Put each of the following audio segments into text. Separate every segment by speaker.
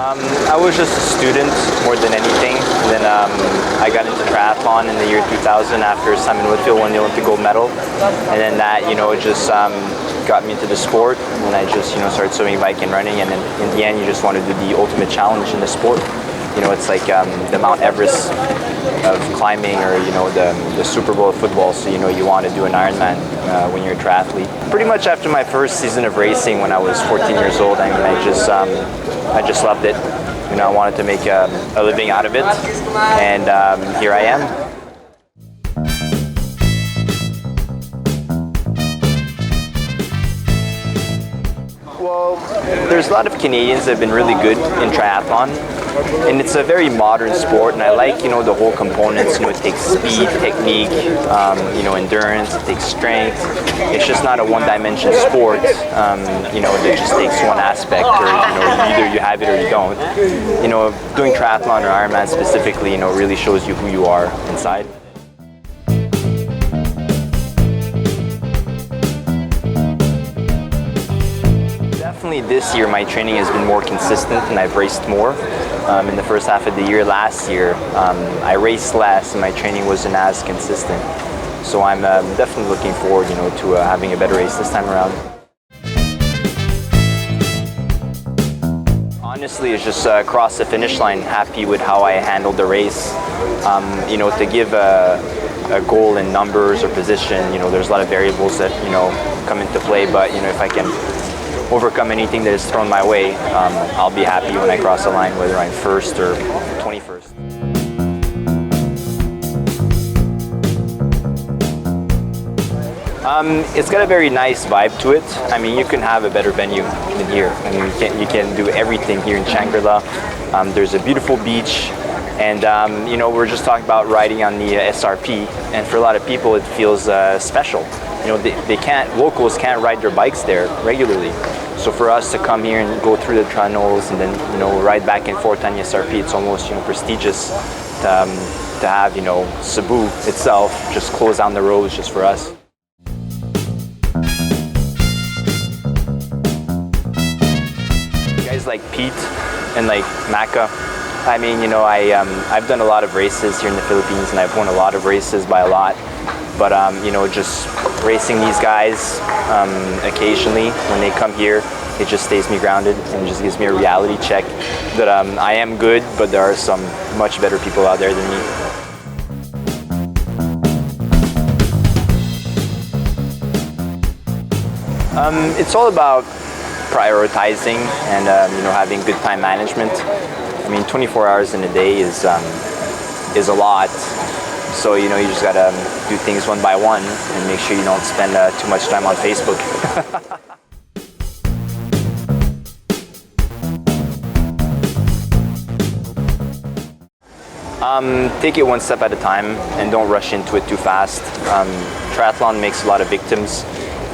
Speaker 1: I was just a student more than anything. And then I got into triathlon in the year 2000 after Simon Whitfield won the Olympic gold medal. And then that, just got me into the sport. And I just, started swimming, biking, running. And then in the end, you just want to do the ultimate challenge in the sport. It's like the Mount Everest of climbing, or the Super Bowl of football. So you want to do an Ironman when you're a triathlete. Pretty much after my first season of racing, when I was 14 years old, I just loved it. I wanted to make a living out of it, and here I am. Well, there's a lot of Canadians that have been really good in triathlon, and it's a very modern sport, and I like, the whole components. It takes speed, technique, endurance, it takes strength. It's just not a one-dimension sport, that just takes one aspect, or, either you have it or you don't. Doing triathlon or Ironman specifically, really shows you who you are inside. Definitely this year my training has been more consistent and I've raced more. In the first half of the year last year, I raced less and my training wasn't as consistent. So I'm definitely looking forward, to having a better race this time around. Honestly, it's just across the finish line, happy with how I handled the race. To give a goal in numbers or position, there's a lot of variables that, come into play, but, if I can overcome anything that is thrown my way, I'll be happy when I cross the line, whether I'm first or 21st. It's got a very nice vibe to it. You can have a better venue than here. You can do everything here in Shangri-La. There's a beautiful beach, and we're just talking about riding on the SRP, and for a lot of people it feels special. Locals can't ride their bikes there regularly. So for us to come here and go through the tunnels and then, ride back and forth on the SRP, it's almost, prestigious to have, Cebu itself just close down the roads just for us. Guys like Pete and like Maka, I've done a lot of races here in the Philippines, and I've won a lot of races by a lot. But, just racing these guys occasionally when they come here, it just stays me grounded and just gives me a reality check that I am good, but there are some much better people out there than me. It's all about prioritizing and, having good time management. 24 hours in a day is a lot. So, you just gotta do things one by one and make sure you don't spend too much time on Facebook. Take it one step at a time and don't rush into it too fast. Triathlon makes a lot of victims.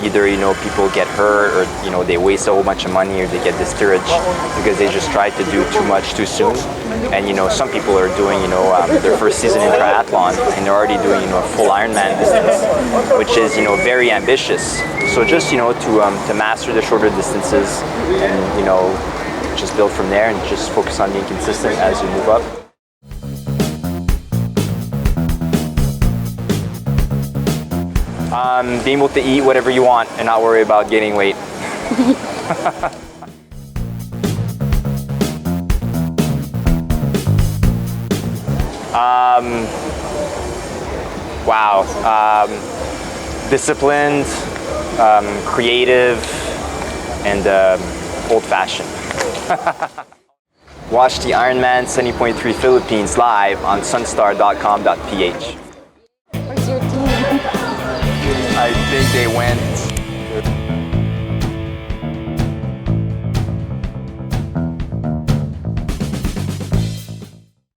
Speaker 1: Either, people get hurt, or, they waste a whole bunch of money, or they get discouraged because they just try to do too much too soon. And, some people are doing, their first season in triathlon, and they're already doing, a full Ironman distance, which is, very ambitious. So just, to master the shorter distances and, just build from there and just focus on being consistent as you move up. Being able to eat whatever you want and not worry about gaining weight. Disciplined, creative, and old-fashioned. Watch the Ironman 70.3 Philippines live on sunstar.com.ph.
Speaker 2: Where's your team?
Speaker 1: I think they went